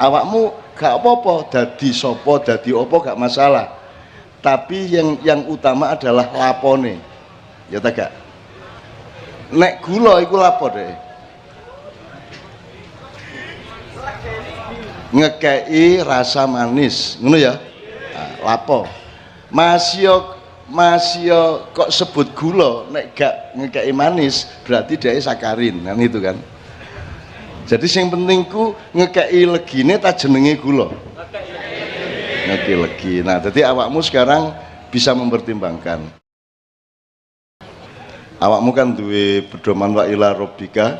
awakmu gak apa-apa dadi sopo dadi opo gak masalah, tapi yang utama adalah lapone, ya tak gak? Nek gula iku lapo deh, ngekei rasa manis, ngono ya. Nah, lapo masih kok sebut gula, nek gak ngekei manis berarti dia sakarin, kan itu kan. Jadi yang penting ku ngekei legine tak jenenge gula. Ngekei legi. Nah, jadi awakmu sekarang bisa mempertimbangkan. Awakmu kan duwe pedoman wa ila rabbika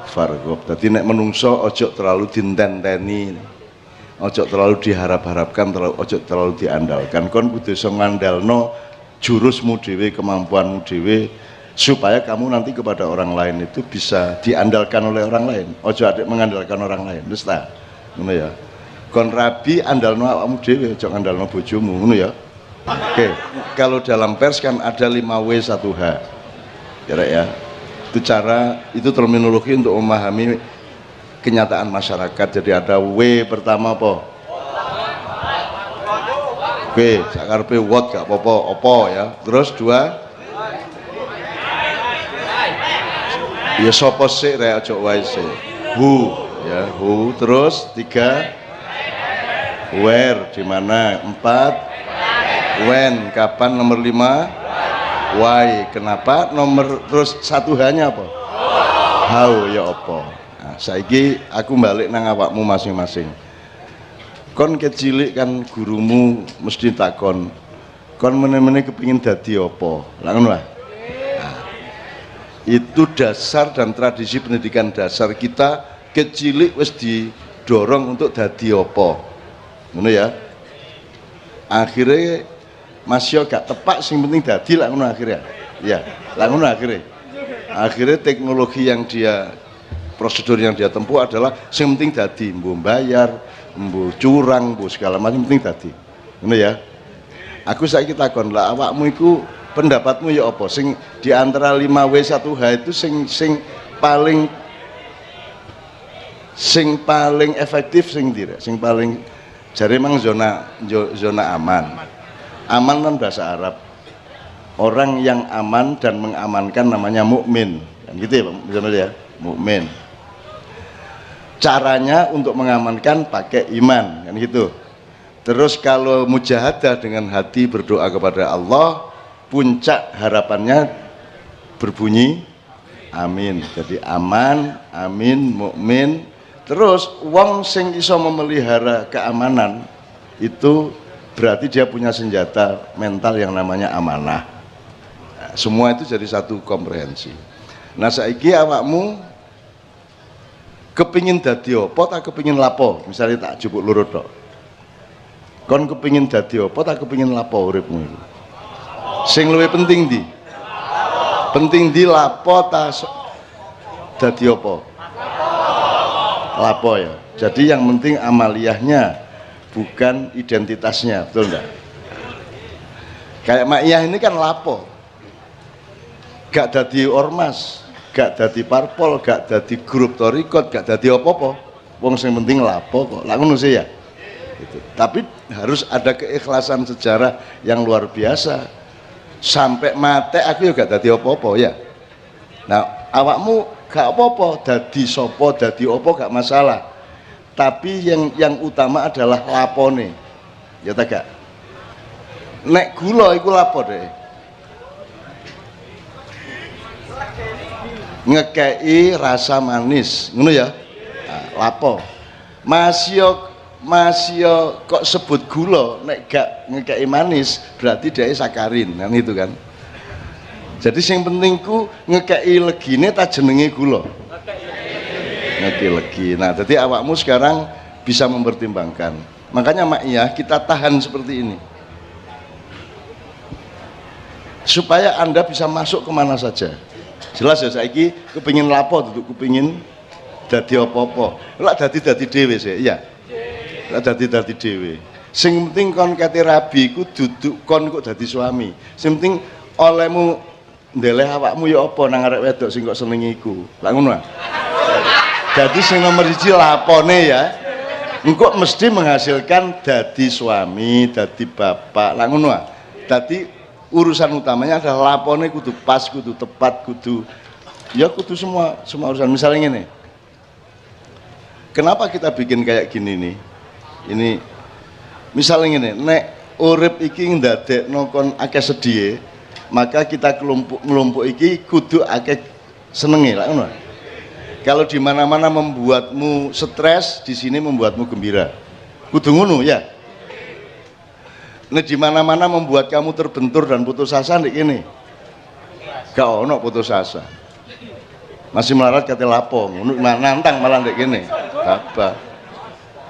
farghab. Dadi nek menungso ojo terlalu dintenteni. Ojo terlalu diharap-harapkan, ojo terlalu diandalkan. Kon kudu iso ngandalno jurusmu dhewe, kemampuanmu dhewe, supaya kamu nanti kepada orang lain itu bisa diandalkan oleh orang lain. Ojo adik mengandalkan orang lain. Wis ta? Ngono ya. Kon rabi andalno awakmu dhewe, ojo andalno bojomu, ngono ya. Oke, kalau dalam pers kan ada 5W 1H. Ya. Itu cara, itu terminologi untuk memahami kenyataan masyarakat. Jadi ada W pertama apa? W, sakarpe what gak apa-apa, opo ya. Terus 2 ya sopo sik rek aja wae sik. Who ya, who. Terus 3 where di mana, 4 when kapan, nomor 5 why kenapa, nomor terus 1H-nya apa? How ya apa. Nah, saiki aku balik nang awakmu masing-masing. Kon kecilik kan gurumu mesti takon, kon meneh-meneh kepingin dadi apa? Lah ngono lah. Itu dasar dan tradisi pendidikan dasar kita, kecilik wis didorong untuk dadi apa, ngono ya. Akhirnya masih gak tepak, sing penting dadi lah ngono akhirnya, ya lah ngono akhirnya teknologi yang dia, prosedur yang dia tempuh adalah sing penting dadi, mbuh bayar, mbuh curang, mbuh segala macam, penting dadi, ngono ya. Aku saiki takon lah, awakmu iku pendapatmu ya apa sing di antara 5W 1H itu sing paling efektif, sing tidak, sing paling jare mang zona aman kan bahasa Arab, orang yang aman dan mengamankan namanya mukmin, kan gitu ya Pak ya, mukmin. Caranya untuk mengamankan pakai iman, kan gitu. Terus kalau mujahadah dengan hati berdoa kepada Allah, puncak harapannya berbunyi amin. Jadi aman, amin, mukmin. Terus wong sing iso memelihara keamanan itu berarti dia punya senjata mental yang namanya amanah. Nah, semua itu jadi satu komprehensi. Nah, saiki awakmu kepingin dadi apa tak kepingin lapo? Misalnya tak jupuk lurut tok. Kon kepingin dadi apa tak kepingin lapo uripmu itu? Sing luwih penting di? Penting di lapo ta dadi apa? Lapo ya. Jadi yang penting amaliyahnya, bukan identitasnya, betul enggak? Kayak Maiyah ini kan lapo. Gak dadi ormas, gak dadi parpol, gak dadi grup torikot, gak dadi apa-apa. Wong sing penting lapo kok. Lah ngono sih ya. Gitu. Tapi harus ada keikhlasan sejarah yang luar biasa. Sampai mate aku juga dadi apa-apa ya. Nah, awakmu gak apa-apa dadi sopo dadi opo gak masalah. Tapi yang utama adalah lapone. Ya tak gak? Nek gula iku lapo deh. Ngekei rasa manis, ngono ya. Nah, lapo. Masih kok sebut gula, nek gak ngekei manis berarti dia sakarin, kan itu kan. Jadi yang penting ku ngekei legine tak jenenge gula. Ngekei legi. Nah, jadi awakmu sekarang bisa mempertimbangkan. Makanya Maiyah kita tahan seperti ini. Supaya Anda bisa masuk kemana saja. Jelas ya, saiki kepingin lapo duduk kepingin dadi apa-apa. Lah dadi dhewe sih, iya. Lah dadi dhewe. Sing penting kon kate rabi ku duduk kon kok dadi suami. Sing penting olehmu ndeleh awakmu ya apa nang arek wedok sing kok senengi iku. Lah ngono ah. Jadi sing nomor 1 lapone ya. engko mesti menghasilkan dadi suami, dadi bapak. Lah ngono ah. Dadi urusan utamanya adalah lapone kudu pas, kudu tepat, kudu ya kudu semua urusan. Misalnya ngene. Kenapa kita bikin kayak gini nih? Ini misalnya ngene, nek urip iki ndadekno kon akeh sedhiye, maka kita kelompok iki kudu akeh senenge lah ngono. Kalau di mana-mana membuatmu stres, di sini membuatmu gembira. Kudu ngono ya. Nek di mana-mana membuat kamu terbentur dan putus asa ndek kene. Gak ono putus asa. Masih melarat kate lapo, ngono nantang malah ndek kene. Apa?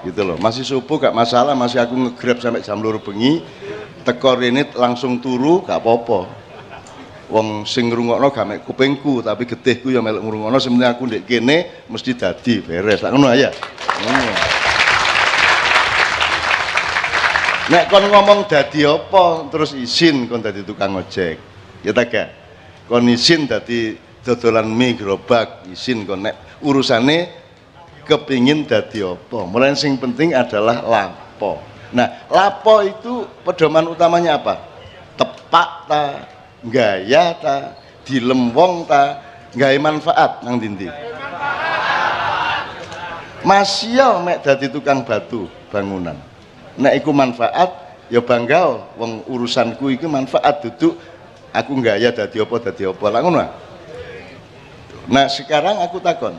Gitu loh. Masih subuh gak masalah, masih aku nge-grab sampai jam 2 bengi. Teko rene langsung turu gak apa-apa. Wong sing ngrungokno gak mek kupingku tapi getihku ya melok ngrungokno sementing aku ndek kene mesti dadi beres. Lah ngono ya. Ngono. Nek kon ngomong dadi apa terus izin kon dadi tukang ojek. Ya ta gak? Kon izin dadi dodolan mie gerobak, izin kon nek urusane kepingin dadi apa. Mulai sing penting adalah lapo. Nah, lapo itu pedoman utamanya apa? Tepak ta, gaya ta, dilem wong ta, gawe manfaat nang ndi-ndi. Masya mek dadi tukang batu bangunan. Nek iku manfaat ya bangga wong urusanku iki manfaat duduk aku gaya dadi apa lah ngono. Nah, sekarang aku takon.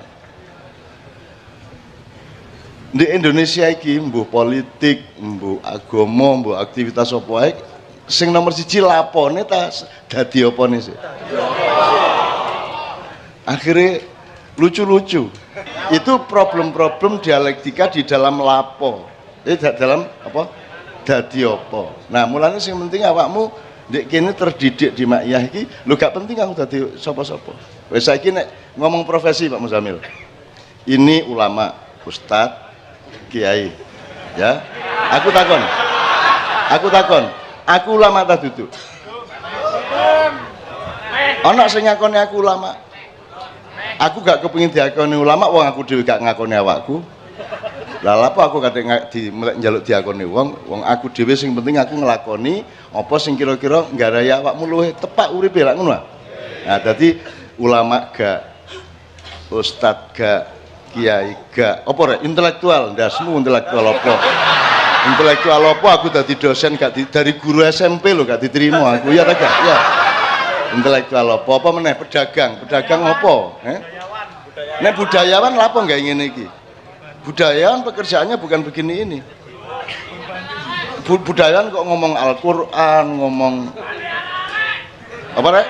Di Indonesia iki mbuh politik, mbuh agama, mbuh aktivitas apa ae sing nomor 1 lapone ta dadi opone sih. Akhirnya lucu-lucu. Itu problem-problem dialektika di dalam lapo. Dalam apa? Dadi apa. Nah, mulane sing penting awakmu ndek kene terdidik di makyah iki, lho gak penting aku dadi sapa-sapa. Wis saiki nek ngomong profesi Pak Muzamil. Ini ulama, ustadz, kiai. Ya. Aku takon. Aku ulama ta dudu? Ana sing ngakoni aku ulama. Aku gak kepengin diakoni ulama wong aku dhewe gak ngakoni awakku. Lah apa aku kadek njaluk diakoni wong aku dhewe sing penting aku nglakoni apa sing kira-kira nggarai awakmu luwih tepak uripe lak ngono. Nah, dadi ulama gak, ustad gak, kiai gak, apa rek intelektual, ndasmu intelektual apa? Intelektual apa aku dadi dosen gak dari guru SMP lho gak diterima aku. Ya ta gak? Ya. Intelektual apa meneh pedagang apa? Nek budayawan lha apa gak ngene iki? Budayawan pekerjaannya bukan begini ini. Budayawan kok ngomong Al-Qur'an, ngomong apa rek?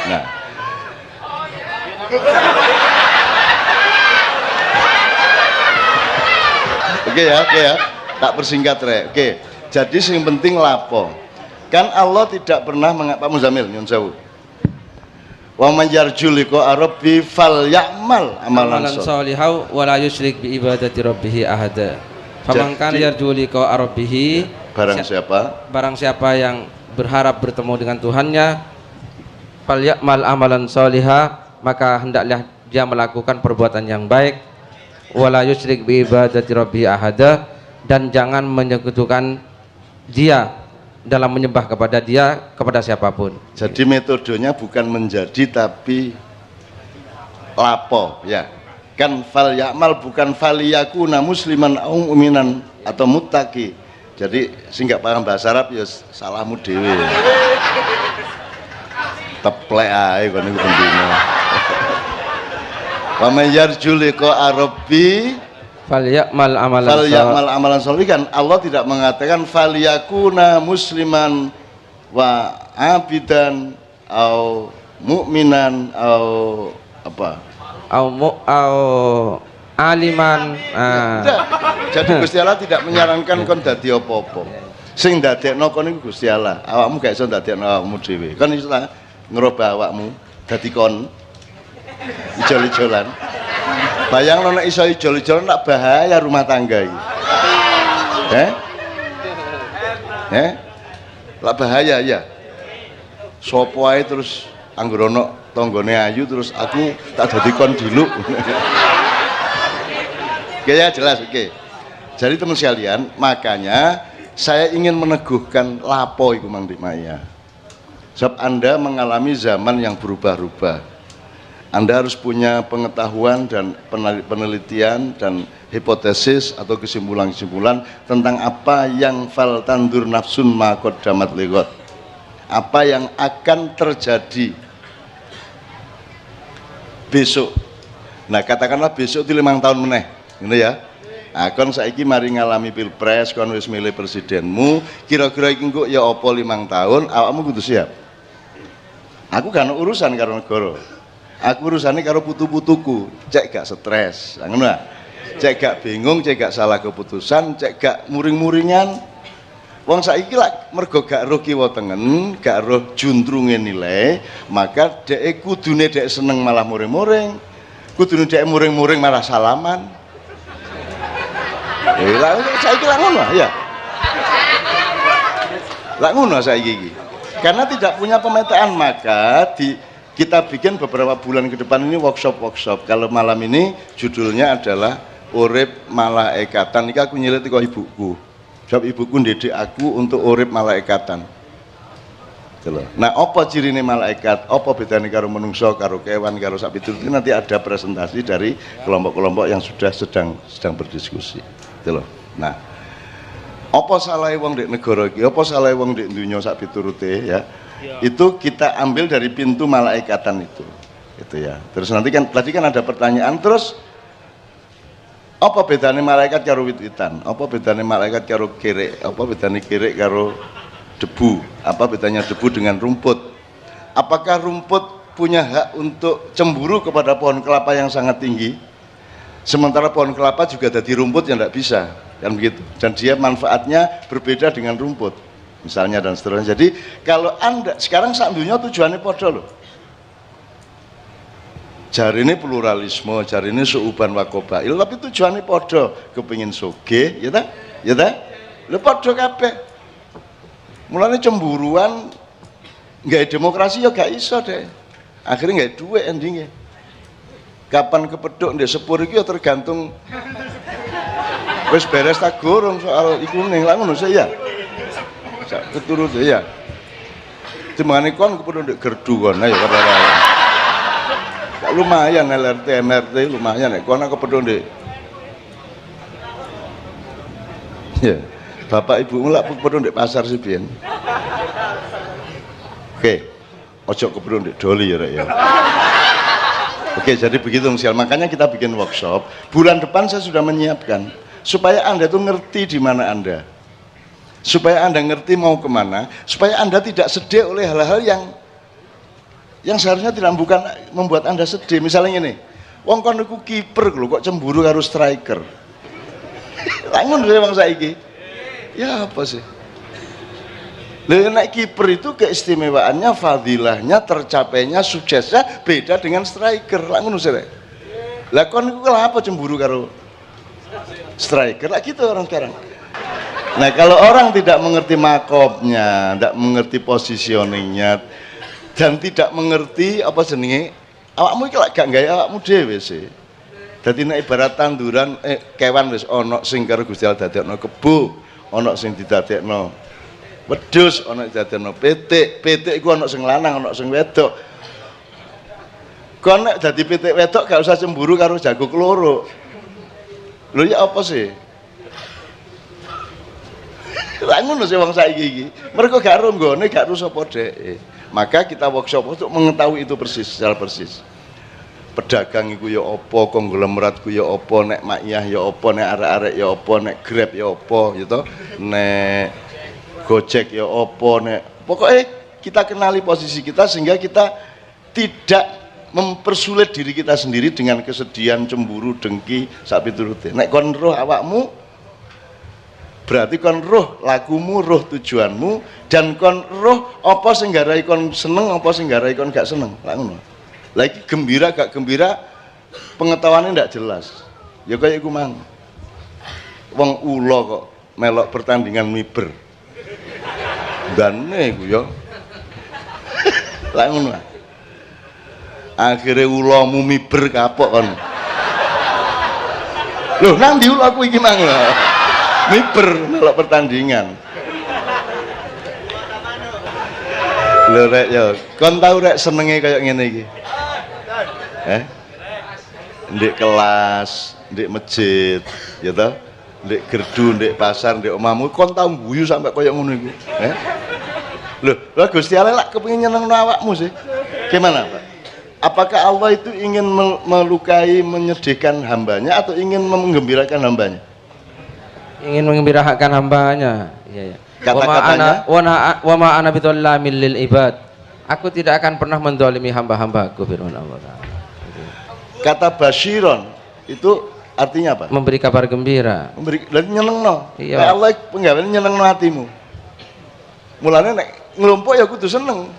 Nah. Oke ya. Tak persingkat rek. Oke. Jadi yang penting lapo. Kan Allah tidak pernah Pak Muzamil nyun sewu. Wa man yarju liqa rabbi falyamal amalan sholihan wa la yusyrik bi ibadati rabbih ahada. Faman kana yarju liqa rabbih, barang siapa yang berharap bertemu dengan Tuhannya, falyamal amalan sholihan, maka hendaklah dia melakukan perbuatan yang baik, wa la yusyrik bi ibadati rabbih ahada, dan jangan menyekutukan dia dalam menyembah kepada siapapun. Jadi metodenya bukan menjadi tapi lapo ya. Kan fal ya'mal bukan faliyakuna musliman au mu'minan atau muttaqi. Jadi sing gak paham bahasa Arab ya salahmu dhewe. Teplek ae kon niku bendina. Wa may yarju liqa rabbi falyamal amalan sholih. Kan Allah tidak mengatakan falyakuna musliman wa abidan au mu'minan au apa au aliman. Jadi Gusti Allah tidak menyarankan kon dadi apa-apa. Sing dadekno kon iku Gusti Allah. Awakmu gak iso dadekno awakmu dhewe. Kon iso ngerubah awakmu dadi kon ijol-ijolan. Bayang nek iso ijol-ijolan nak bahaya rumah tangga iki. Lah bahaya ya. Sopo ae terus anggere ana tanggane ayu terus aku tak dadi kon diluk. Oke ya, jelas, oke. Jadi teman sekalian, makanya saya ingin meneguhkan lapo iku Mang Maya. Sebab Anda mengalami zaman yang berubah-ubah. Anda harus punya pengetahuan dan penelitian dan hipotesis atau kesimpulan-kesimpulan tentang apa yang fal tandur nafsun ma qaddamat lighad. Apa yang akan terjadi besok. Nah, katakanlah besok itu 5 tahun meneh, gitu ya. Nah, kon saiki mari ngalami pilpres, kon wis milih presidenmu, kira-kira iki engko ya apa 5 tahun, awakmu kudu siap. Aku gak ada urusan karo negara. Aku urusannya karo putu-putuku, cek gak stres, ngono. Cek gak bingung, cek gak salah keputusan, cek gak muring-muringan. Wong saiki lak mergo gak roh kiwa tengen, gak roh juntrunge nilai, maka dhek kudune dhek seneng malah muring-muring. Kudune dhek muring-muring malah salaman. Lah saiki lak ngono ya. Lak ngono saiki iki. Karena tidak punya pemetaan, maka kita bikin beberapa bulan ke depan ini workshop. Kalau malam ini judulnya adalah urip malaikatan. Ini aku nyilet kok ibuku. Sebab ibuku ndidik aku untuk urip malaikatan. Nah, apa cirine malaikat? Apa bedanya karo menungso, karo kewan, karo sapi itu nanti ada presentasi dari kelompok-kelompok yang sudah sedang berdiskusi. Nah, apa salah wong di negara iki? Apa salah wong di dunia sak piturute ya? Itu kita ambil dari pintu malaikatan itu ya. Terus nanti kan tadi kan ada pertanyaan, terus apa bedanya malaikat karo wit-witan? Apa bedanya malaikat karo kerek? Apa bedanya kerek karo debu? Apa bedanya debu dengan rumput? Apakah rumput punya hak untuk cemburu kepada pohon kelapa yang sangat tinggi? Sementara pohon kelapa juga jadi rumput yang tidak bisa, kan begitu. Dan dia manfaatnya berbeda dengan rumput, misalnya dan seterusnya. Jadi kalau Anda sekarang sak dunia tujuannya podo loh. Jari ini pluralisme, jari ini suuban wakobail, tapi tujuannya podo, kepingin soge, ya tak? Ya tak? Lo podo kabeh. Mulanya cemburuan, nggak demokrasi ya gak iso deh. Akhirnya nggak duit endingnya. Kapan kepeduk ndek sepur iki ya tergantung wis beres tak gorong soal iku ning lha ngono saya. Sak keturut ya. Dimane kon kepeduk ndek gerdu kon ayo padha. Lumayan LRT MRT lumayan nek kon kepeduk ndek. Ya. Bapak ibumu lak kepeduk ndek pasar sih biyen. Oke. Ojo kepeduk ndek doli ya rek ya. Oke, jadi begitu misalnya. Makanya kita bikin workshop. Bulan depan saya sudah menyiapkan supaya Anda itu ngerti di mana Anda, supaya Anda ngerti mau kemana, supaya Anda tidak sedih oleh hal-hal yang seharusnya tidak bukan membuat Anda sedih. Misalnya ini, wong kon niku kiper lho, kok cemburu karo striker. Langun dari bang saiki. Ya apa sih? Nek kiper itu keistimewaannya, fadilahnya, tercapainya, suksesnya beda dengan striker. Lah ngono sih. Lah kon iku apa cemburu karo striker? Lah gitu orang sekarang. Nah, kalau orang tidak mengerti makomnya, tidak mengerti positioningnya, dan tidak mengerti apa jenenge, awakmu iki lak gak gawe awakmu dhewe sih. Dadi nek ibarat tanduran kewan wis ana sing karo Gusti Allah dadekno kebo, ana sing didadekno wedhus, ana dadekno pitik iku ana sing lanang, ana sing wedok. Kon nek dadi pitik wedok gak usah cemburu karo jago kloro. Lho ya apa sih? Lah ngono sih wong saiki iki. Mergo gak ro nggone, gak ro sapa dhek. Maka kita workshop untuk mengetahui itu persis, secara persis. Pedagang iku ya apa, konglomerat ku ya apa, nek makyah ya apa, nek arek-arek ya apa, nek Grab ya apa gitu. Nek Gojek ya opo nek pokoknya kita kenali posisi kita sehingga kita tidak mempersulit diri kita sendiri dengan kesedihan, cemburu, dengki, sak piturute. Nek kon roh awakmu berarti kon roh lakumu, roh tujuanmu, dan kon roh apa sing garai kon seneng, apa sing garai kon gak seneng. Lah ngono. Lagi gembira gak gembira pengetahuannya ndak jelas. Ya kayak iku mang. Wong ula kok melok pertandingan miber. Dane iku ya. Lah ngono. Akhire ulamu miber kapok kon. Loh, nang ndi aku iki mang lho. Miber melok pertandingan. Lho rek ya, kon tau rek senenge kaya ngene iki. Ndek kelas, ndek masjid, ya toh? Ndek gerdu, ndek pasar, ndek omahmu kon tau guyu sampai kaya ngono iku. Loh, Gusti Allah lak kepengin nyenengno awakmu sih. Gimana, Pak? Apakah Allah itu ingin melukai, menyedihkan hambanya atau ingin menggembirakan hambanya? Ingin menggembirakan hambanya. Iya, ya. Kata-katanya, wa ma ana bidzallamin lil ibad. Aku tidak akan pernah mendolimi hamba-hambaku, firman Allah Ta'ala. Kata basyiron itu artinya apa? Memberi kabar gembira. Memberi, dan nyenengno. Iya. Nek Allah penggaweane nyenengno hatimu. Mulane nek ngelompok ya kudu seneng.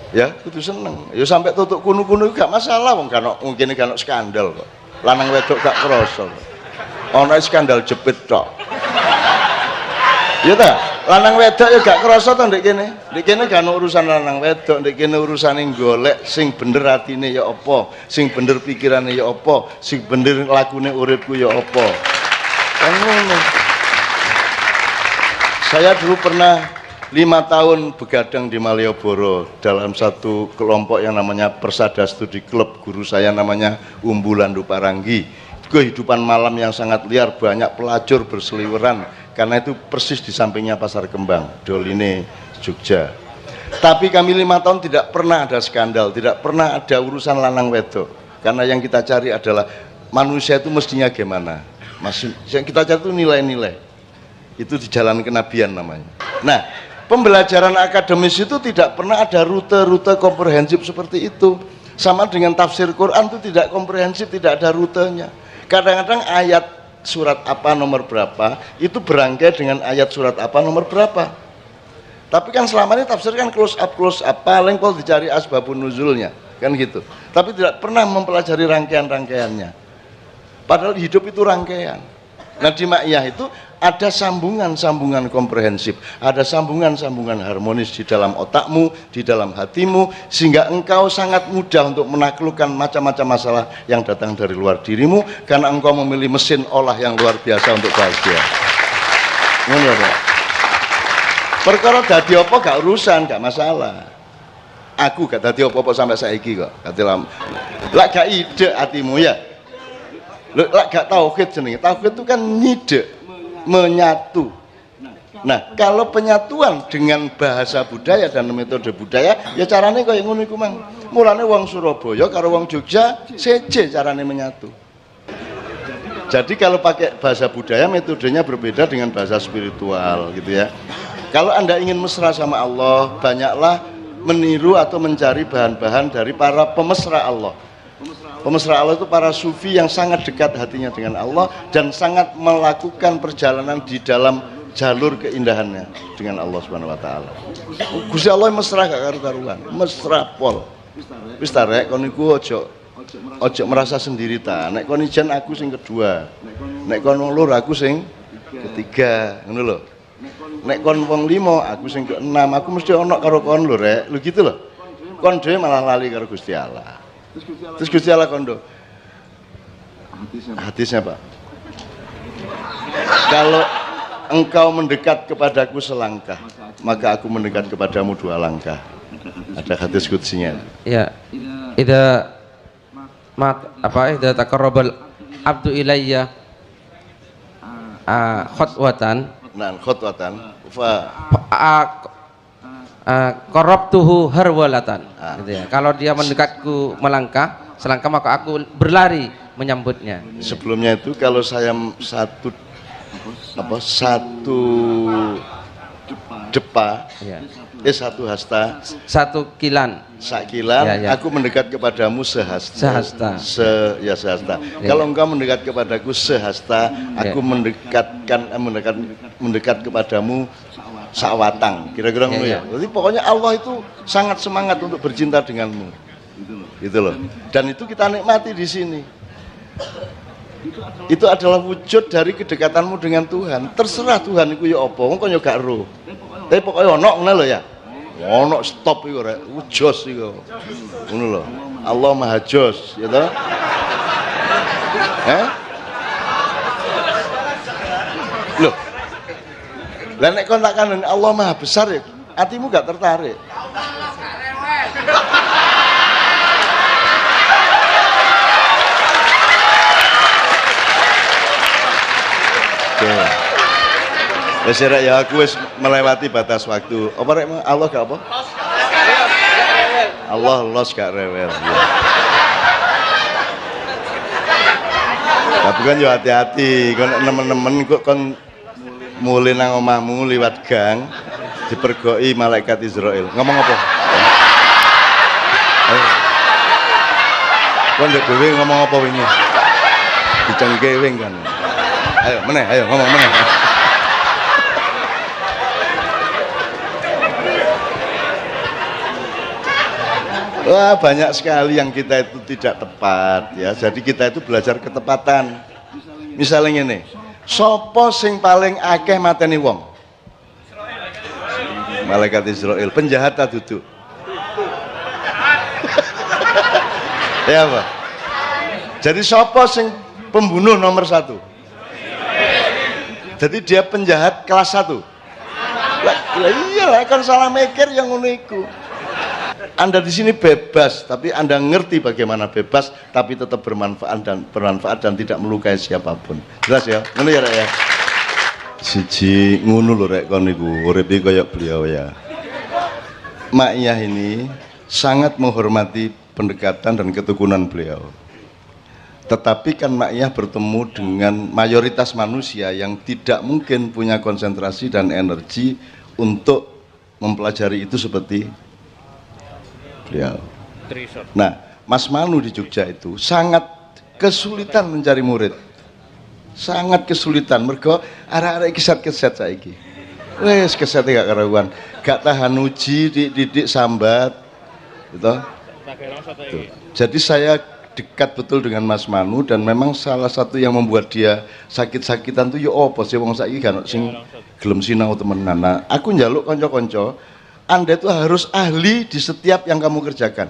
Ya, kudu seneng. Ya sampai tutuk kuno-kuno gak masalah wong mungkin gak skandal kok. Lanang wedok gak krasa. Ana skandal jepit tok. Ya ta? Lanang wedok ya gak krasa to ndek kene. Ndek kene gak ono urusan lanang wedok, ndek kene urusane golek sing bener atine ya apa, sing bener pikirane ya apa, sing bener lakune uripku ya apa. Kan ngono. Saya dulu pernah 5 tahun begadang di Malioboro dalam satu kelompok yang namanya Persada Studi Club. Guru saya namanya Umbulandu Paranggi. Kehidupan malam yang sangat liar, banyak pelacur berseliweran karena itu persis di sampingnya Pasar Kembang, Doline, Jogja. Tapi kami 5 tahun tidak pernah ada skandal, tidak pernah ada urusan lanang wedok, karena yang kita cari adalah manusia itu mestinya gimana. Yang kita cari itu nilai-nilai, itu di jalan kenabian namanya. Nah, pembelajaran akademis itu tidak pernah ada rute-rute komprehensif seperti itu. Sama dengan tafsir Quran itu tidak komprehensif, tidak ada rutenya. Kadang-kadang ayat surat apa nomor berapa itu berangkai dengan ayat surat apa nomor berapa. Tapi kan selama ini tafsir kan close up paling kalau dicari asbabun nuzulnya kan gitu. Tapi tidak pernah mempelajari rangkaian-rangkaiannya. Padahal hidup itu rangkaian. Nah di Ma'iyah itu ada sambungan-sambungan komprehensif, ada sambungan-sambungan harmonis di dalam otakmu, di dalam hatimu, sehingga engkau sangat mudah untuk menaklukkan macam-macam masalah yang datang dari luar dirimu, karena engkau memilih mesin olah yang luar biasa untuk bahagia. Ngono ya. Perkara dadi apa gak urusan, gak masalah. Aku gak dadi apa-apa sampai saiki kok. Lak gak ide hatimu ya. Lak gak tauhid jenenge. Tauhid itu kan nyidek, menyatu. Nah, kalau penyatuan dengan bahasa budaya dan metode budaya, ya carane kaya ngono iku mang. Mulane wong Surabaya karo wong Jogja seje carane menyatu. Jadi kalau pakai bahasa budaya metodenya berbeda dengan bahasa spiritual gitu ya. Kalau Anda ingin mesra sama Allah, banyaklah meniru atau mencari bahan-bahan dari para pemesra Allah. Pemesra Allah itu para sufi yang sangat dekat hatinya dengan Allah dan sangat melakukan perjalanan di dalam jalur keindahannya dengan Allah Subhanahu wa taala. Gusti Allah mesra gak karu-karuan, mesra pol. Wis ta rek kon niku aja merasa sendiri ta. Nek kon ijen aku sing kedua. Nek kon wong loro aku sing ketiga, ngono lho. Nek kon wong 5 aku sing ke-6, aku mesti ono karo kon lho rek. Lho gitu lho. Kon dhewe malah lali karo Gusti Allah. Terus Gusti Allah kondo. Hadisnya Pak. Kalau engkau mendekat kepadaku selangkah, maka aku mendekat kepadamu 2 langkah. Ada hadis qudsinya. Ya. Idza taqarrabal abdu ilayya khutwatan. Nah, khutwatan fa qarabtuhu harwalatan gitu ya. Kalau dia mendekatku melangkah selangkah, maka aku berlari menyambutnya. Sebelumnya itu kalau saya satu depa ya. Satu hasta, satu kilan, sakilan ya, ya. Aku mendekat kepadamu sehasta. Sehasta. Sehasta. Ya. Kalau engkau mendekat kepadaku sehasta, aku mendekat kepadamu sawatang, kira-kira ngono ya. Jadi pokoknya Allah itu sangat semangat untuk bercinta denganmu. Gitu loh. Dan itu kita nikmati di sini. Itu adalah wujud dari kedekatanmu dengan Tuhan. Terserah Tuhan iku ya apa, wong kok ya gak ero. Tapi pokoknya ono ngono lho ya. Ono stop iku rek, ujos iku. Ngono lho. Allah Maha Jos, ya toh. Loh. Lah nek kon tak kandhani Allah Maha Besar ya, hatimu gak tertarik. Wes ya aku wis melewati batas waktu. Apa rek Allah gak apa? Allah los gak rewel. Tapi kan yo hati-hati, kon nemen-nemen kok kon mulai nang omahmu liwat gang dipergoki malaikat Israel. Ngomong apa? Kon ndek dhewe ngomong apa wingi? Dicengke wing kan. Ayo meneh, ayo ngomong meneh. Wah, banyak sekali yang kita itu tidak tepat ya. Jadi kita itu belajar ketepatan. Misalnya ngene, sapa sing paling akeh mateni wong? Malaikat Israel. Penjahat ta duduk? Ya apa? Jadi sapa sing pembunuh nomor 1? Jadi dia penjahat kelas 1. Lah iyalah kan salah mikir yang ngono iku. Anda di sini bebas, tapi Anda ngerti bagaimana bebas, tapi tetap bermanfaat dan tidak melukai siapapun. Jelas ya? Ngono ya, Rek ya. Siji ngono lho Rek kon niku, uripe kaya beliau ya. Mak Iyah ini sangat menghormati pendekatan dan ketukunan beliau. Tetapi kan Mak Iyah bertemu dengan mayoritas manusia yang tidak mungkin punya konsentrasi dan energi untuk mempelajari itu seperti beliau. Nah, Mas Manu di Jogja itu sangat kesulitan mencari murid. Sangat kesulitan mergo arek-arek keset-keset saiki. Wes keset gak karuan, gak tahan uji, didik sambat. Gitu. Jadi saya dekat betul dengan Mas Manu dan memang salah satu yang membuat dia sakit-sakitan tuh ya apa sih wong saiki kan sing gelem sinau temenan. Nah, aku njaluk kanca-kanca Anda itu harus ahli di setiap yang kamu kerjakan.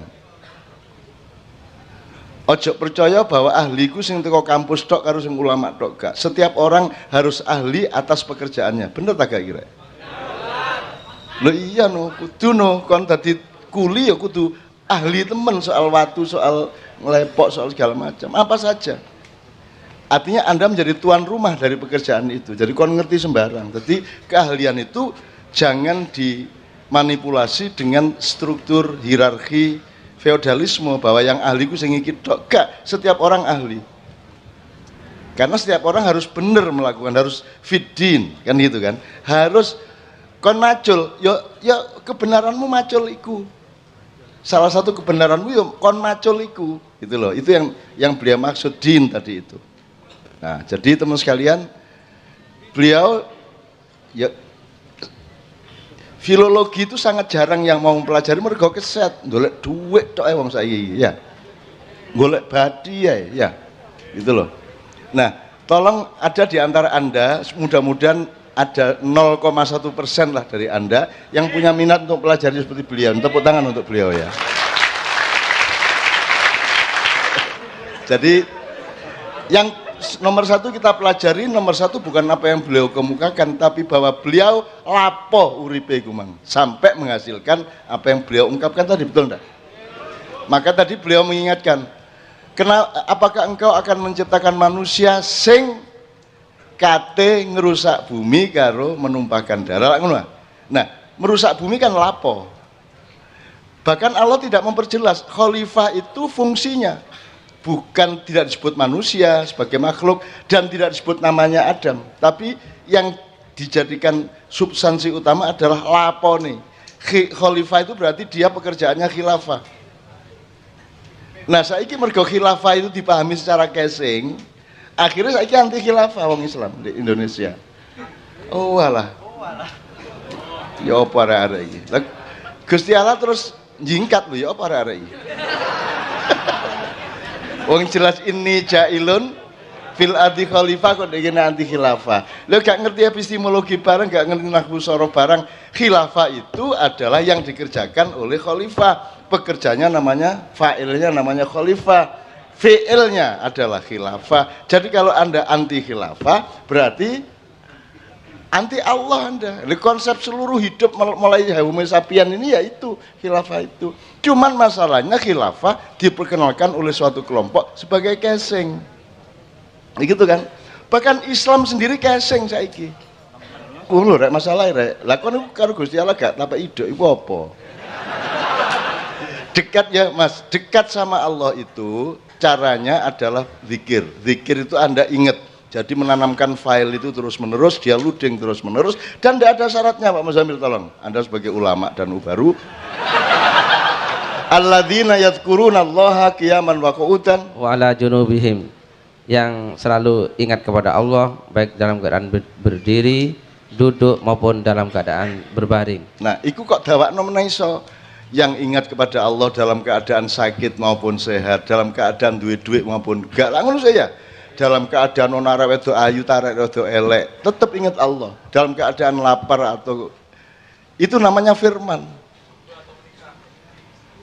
Ojo percaya bahwa ahliku sing teko kampus tok karo sing ulama tok gak. Setiap orang harus ahli atas pekerjaannya. Bener tak gak kira? Loh iya no, kudu no, kon dadi kuli ya kudu ahli temen soal watu, soal ngelepok, soal segala macam. Apa saja. Artinya Anda menjadi tuan rumah dari pekerjaan itu. Jadi kon ngerti sembarang. Jadi keahlian itu jangan manipulasi dengan struktur hierarki feodalisme bahwa yang ahli ku sing iki tok. Gak, setiap orang ahli. Karena setiap orang harus benar melakukan, harus fiddin, kan gitu kan. Harus kon macul, ya kebenaranmu macul iku. Salah satu kebenaranmu yo kon macul iku, gitu loh. Itu yang beliau maksud din tadi itu. Nah, jadi teman sekalian, beliau ya filologi itu sangat jarang yang mau mempelajari mergo keset, golek duit tok wong saiki ya. Golek badi ya. Gitu loh. Nah, tolong ada di antara Anda, mudah-mudahan ada 0,1% lah dari Anda yang punya minat untuk pelajari seperti beliau. Tepuk tangan untuk beliau ya. Jadi yang nomor 1 kita pelajari, nomor 1 bukan apa yang beliau kemukakan, tapi bahwa beliau lapo uripe iku mang sampai menghasilkan apa yang beliau ungkapkan tadi, betul enggak? Maka tadi beliau mengingatkan, apakah engkau akan menciptakan manusia sing kate ngerusak bumi karo menumpahkan darah ngono. Nah, merusak bumi kan lapo. Bahkan Allah tidak memperjelas khalifah itu fungsinya. Bukan tidak disebut manusia sebagai makhluk dan tidak disebut namanya Adam, tapi yang dijadikan substansi utama adalah lapone. Khalifah itu berarti dia pekerjaannya khilafah. Nah, saiki mergo khilafah itu dipahami secara casing, akhirnya saiki anti khilafah wong Islam di Indonesia. Oh alah. Ya apa arek-arek iki? Gusti Allah terus jingkat lho ya apa arek-arek iki? Wong jelas ini jailun fil ardi khalifah kok dikene anti khilafah. Lho gak ngerti epistemologi bareng, gak ngerti nahwu sorof bareng. Khilafah itu adalah yang dikerjakan oleh khalifah. Pekerjanya namanya, fa'ilnya namanya khalifah. fi'ilnya adalah khilafah. Jadi kalau Anda anti khilafah berarti anti Allah Anda. Konsep seluruh hidup mulai Homo sapien ini yaitu khilafah itu. Cuman masalahnya khilafah diperkenalkan oleh suatu kelompok sebagai casing. Begitu kan? Bahkan Islam sendiri casing saiki. Lho rek masalah rek. Lah kon karo Gusti Allah gak tapak ido iku apa? Dekat ya Mas, dekat sama Allah itu caranya adalah zikir. Zikir itu Anda ingat. Jadi menanamkan file itu terus menerus, dia loading terus menerus dan tidak ada syaratnya Pak Muzamil, tolong. Anda sebagai ulama dan ubaru. Alladzina yadhkurunallaha qiyaman wa qu'udan wa ala junubihim, yang selalu ingat kepada Allah baik dalam keadaan berdiri, duduk maupun dalam keadaan berbaring. Nah, iku kok dawakno menaiso yang ingat kepada Allah dalam keadaan sakit maupun sehat, dalam keadaan duit maupun gak lah ngono saya. Dalam keadaan ono arek wedok ayu tarek wedok elek, tetap ingat Allah. Dalam keadaan lapar atau itu namanya firman.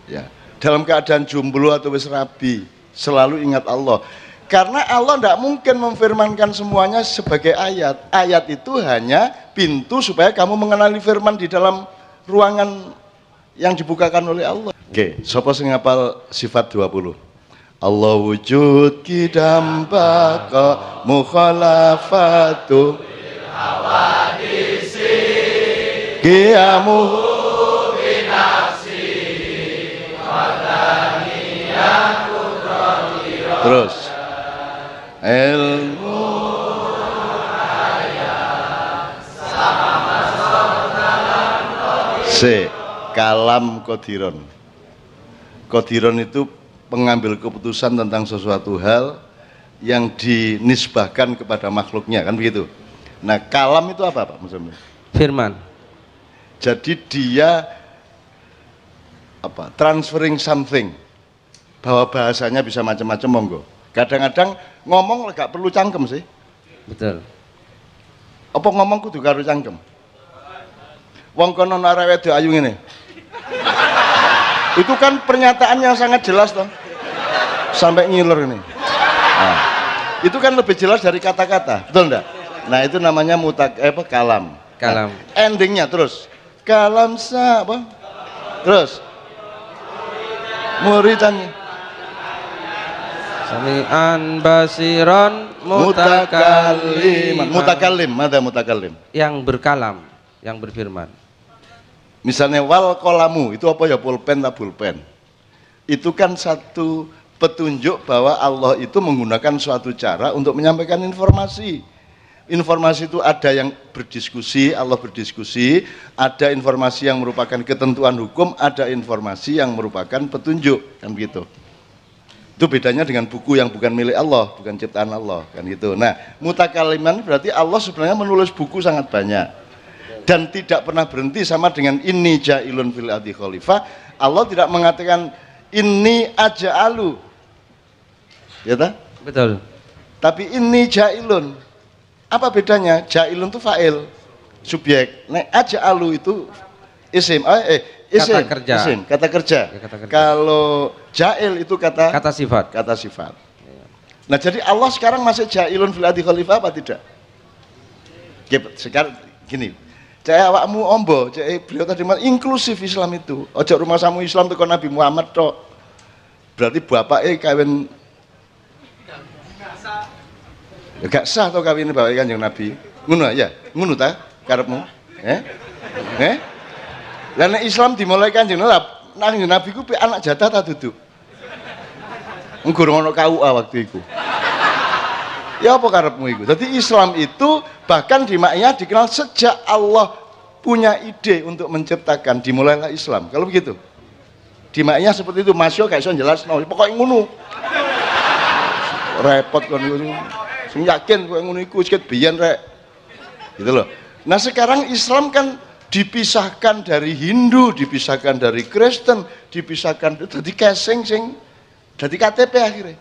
Ya, dalam keadaan jomblo atau wis rabi, selalu ingat Allah. Karena Allah tidak mungkin memfirmankan semuanya sebagai ayat. Ayat itu hanya pintu supaya kamu mengenali firman di dalam ruangan yang dibukakan oleh Allah. Oke, sapa sing ngapal sifat 20? Allah wujud kidam baka mukhalafatu hawadisi qiyamuhu binafsi wadaniyatu terus ilmu C. Kalam qadiron. Qadiron itu pengambil keputusan tentang sesuatu hal yang dinisbahkan kepada makhluknya, kan begitu. Nah, kalam itu apa Pak Muzamil? Firman. Jadi dia apa? Transferring something. Bahwa bahasanya bisa macam-macam, monggo. Kadang-kadang ngomong gak perlu cangkem sih. Betul. Apa ngomong kudu karo cangkem? Wong kono arek wedok ayu ngene. Itu kan pernyataan yang sangat jelas toh. Sampai ngiler ini. Nah, itu kan lebih jelas dari kata-kata, betul enggak? Nah, itu namanya kalam. Kalam. Nah, endingnya terus kalam apa? Terus muridan sami'an basiran mutakalliman. Mutakallim, ada mutakallim. Yang berkalam, yang berfirman. Misalnya wal kolamu, itu apa ya, pulpen atau pulpen? Itu kan satu petunjuk bahwa Allah itu menggunakan suatu cara untuk menyampaikan informasi. Informasi itu ada yang berdiskusi, Allah berdiskusi, ada informasi yang merupakan ketentuan hukum, ada informasi yang merupakan petunjuk, kan gitu. Itu bedanya dengan buku yang bukan milik Allah, bukan ciptaan Allah, kan gitu. Nah, mutakaliman berarti Allah sebenarnya menulis buku sangat banyak. Dan tidak pernah berhenti sama dengan inni ja'ilun fil ardi khalifah. Allah tidak mengatakan inni aja'alu. Ya tak? Betul. Tapi inni ja'ilun. Apa bedanya? Ja'ilun itu fa'il, subjek. Nek aja'alu itu isim. Isim, kata kerja. Isim, kata kerja. Ya, kata kerja. Kalau ja'il itu kata sifat. Kata sifat. Nah, jadi Allah sekarang masih ja'ilun fil ardi khalifah apa tidak? Sekarang gini. Cek awakmu ombo, cek beliau tadi inklusif Islam itu. Ojo rumah samu Islam tekan Nabi Muhammad tok. Berarti bapake kawin ya gak sah to kawin bapake Kanjeng Nabi. Ngono ya, ngono ta karepmu? Lah nek Islam dimulai Kanjeng Nabi ku anak jatah ta duduk. Engko ono KUA waktu itu. Ya apa karepmu itu? Jadi Islam itu bahkan di Ma'iyah dikenal sejak Allah punya ide untuk menciptakan, dimulailah Islam. Kalau begitu di Ma'iyah seperti itu, Masya kayak so jelas, pokoknya ngono repot kan ngono, sing yakin kok ngono iku sikit biyen rek gitu loh. Nah sekarang Islam kan dipisahkan dari Hindu, dipisahkan dari Kristen, dipisahkan, jadi casing sing jadi KTP akhirnya.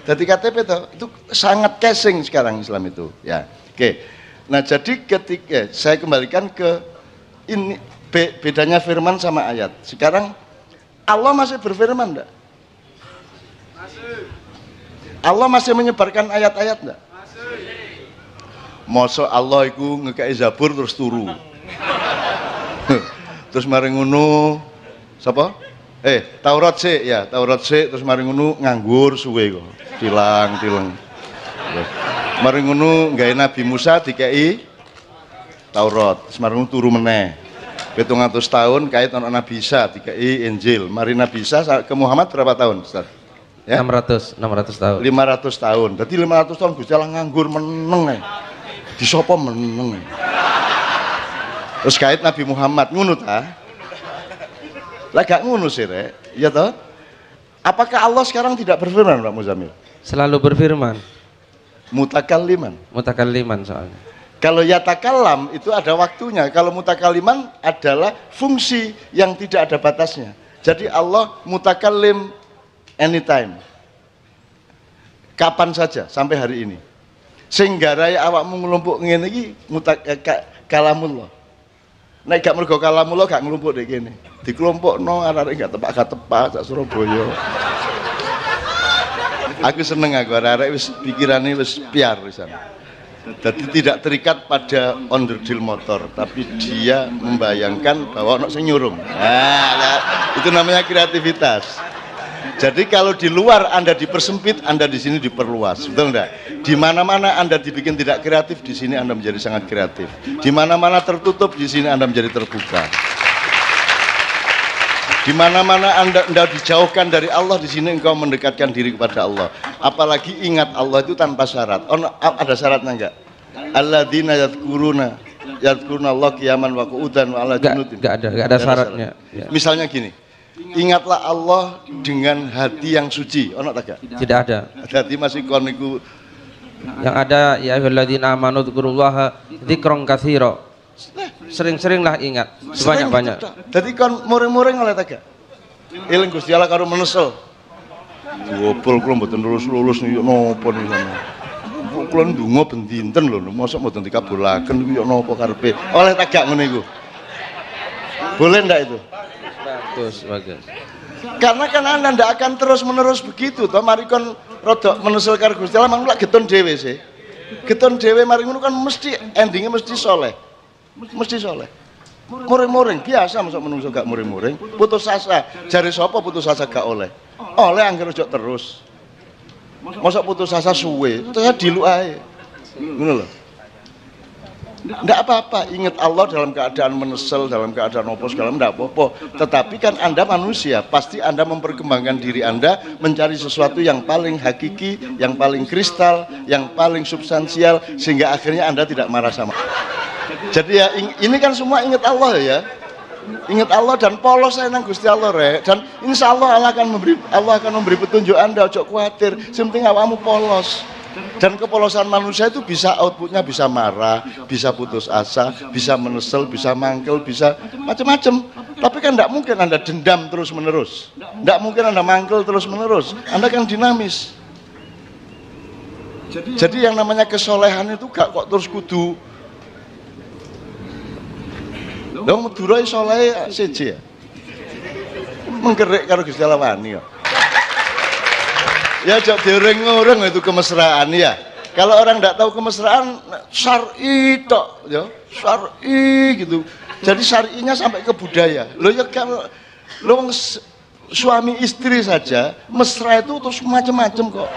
Jadi KTP itu sangat casing sekarang Islam itu, ya. Oke. Nah, jadi ketika saya kembalikan ke ini bedanya firman sama ayat. Sekarang Allah masih berfirman enggak? Masih. Allah masih menyebarkan ayat-ayat enggak? Masa Allah iku ngekei Zabur terus turu. Terus mari ngono sapa? Taurat sik ya, Taurat sik terus mari ngono nganggur suwe kok. Tilang. Mari ngono gawe Nabi Musa dikei Taurat, terus mari ngono turu meneh. 700 tahun kait ana Nabi Isa dikei Injil. Mari Nabi Isa ke Muhammad berapa tahun, Ustaz? Ya? 600 tahun. 500 tahun. Berarti 500 tahun Gusti Allah nganggur meneng ae. Disopo meneng. Terus kait Nabi Muhammad ngono ta? Lah gak ngono sih, Rek. Ya toh? Apakah Allah sekarang tidak berfirman, Pak Muzamil? Selalu berfirman. Mutakalliman soalnya. Kalau yatakallam itu ada waktunya. Kalau mutakalliman adalah fungsi yang tidak ada batasnya. Jadi Allah mutakallim anytime. Kapan saja sampai hari ini. Sehingga raya awakmu ngelumpuk ngene iki kalamullah. Nek gak mergo kalamullah gak ngelumpuk dek kene. Dikelompokno arek gak tepak sak Surabaya. Aku seneng aku arek wis pikirane wis piar wisan. Jadi tidak terikat pada onderdil motor, tapi dia membayangkan bahwa ono sing nyurung. Nah, itu namanya kreativitas. Jadi kalau di luar Anda dipersempit, Anda di sini diperluas, betul enggak? Di mana-mana Anda dibikin tidak kreatif, di sini Anda menjadi sangat kreatif. Di mana-mana tertutup, di sini Anda menjadi terbuka. Di mana-mana Anda dijauhkan dari Allah, di sini engkau mendekatkan diri kepada Allah. Apalagi ingat Allah itu tanpa syarat. Ada syaratnya enggak? Alladzina yadhkuruna Allah qiyaman wa qu'udan wa ala junubihim. Enggak ada syaratnya. Ya. Misalnya gini. Ingatlah Allah dengan hati yang suci. Ono tak gak? Tidak ada. Hati masih kon niku. Yang ada ya ayyuhalladzina amanu dzkurullaha dzikron katsira. Sering-seringlah ingat, sebanyak-banyak. Jadi kon muring-muring oleh tak gak? Eling Gusti Allah karo menesel. Gopol kula mboten lulus-lulus niku napa niku. Kula ndonga ben dinten lho, mosok mboten dikabulaken niku yo napa karepe. Oleh tak gak ngene iku? Boleh ndak itu? Bagus. Karena kan Anda ndak akan terus-menerus begitu toh. Mari kon rodok menesel karo Gusti Allah mangko lak getun dhewe sih. Getun dhewe mari ngono kan mesti endingnya mesti soleh. Mesti soleh. Muring-muring biasa masuk menungso gak muring-muring. Putus asa. Jare sapa putus asa gak oleh? Oleh angger ojo terus. Masuk putus asa suwe, terus diluk ae. Ngono lho. Ndak apa-apa, ingat Allah dalam keadaan menesel, dalam keadaan opo segala ndak apa-apa. Tetapi kan Anda manusia, pasti Anda memperkembangkan diri Anda mencari sesuatu yang paling hakiki, yang paling kristal, yang paling substansial, sehingga akhirnya Anda tidak marah sama. Jadi ya ini kan semua ingat Allah ya. Ingat Allah dan polos saya nang Gusti Allah rek. Dan insya Allah Allah akan memberi petunjuk Anda, ojo khawatir. Sing penting awakmu polos. Dan kepolosan manusia itu bisa outputnya bisa marah, bisa putus asa, bisa menesel, bisa mangkel, bisa macam-macam. Tapi kan tidak mungkin Anda dendam terus menerus. Tidak mungkin Anda mangkel terus menerus. Anda kan dinamis. Jadi yang namanya kesolehan itu gak kok terus kudu. Dong Madura soleh siji ya. Menggerik karo Gusti Allah wani ya. Ya jok dioreng-oreng itu kemesraan ya. Kalau orang tidak tahu kemesraan syar'i tok ya, syar'i gitu. Jadi syar'inya sampai ke budaya. Lo ya kalau lo suami istri saja mesra itu terus macam-macam kok.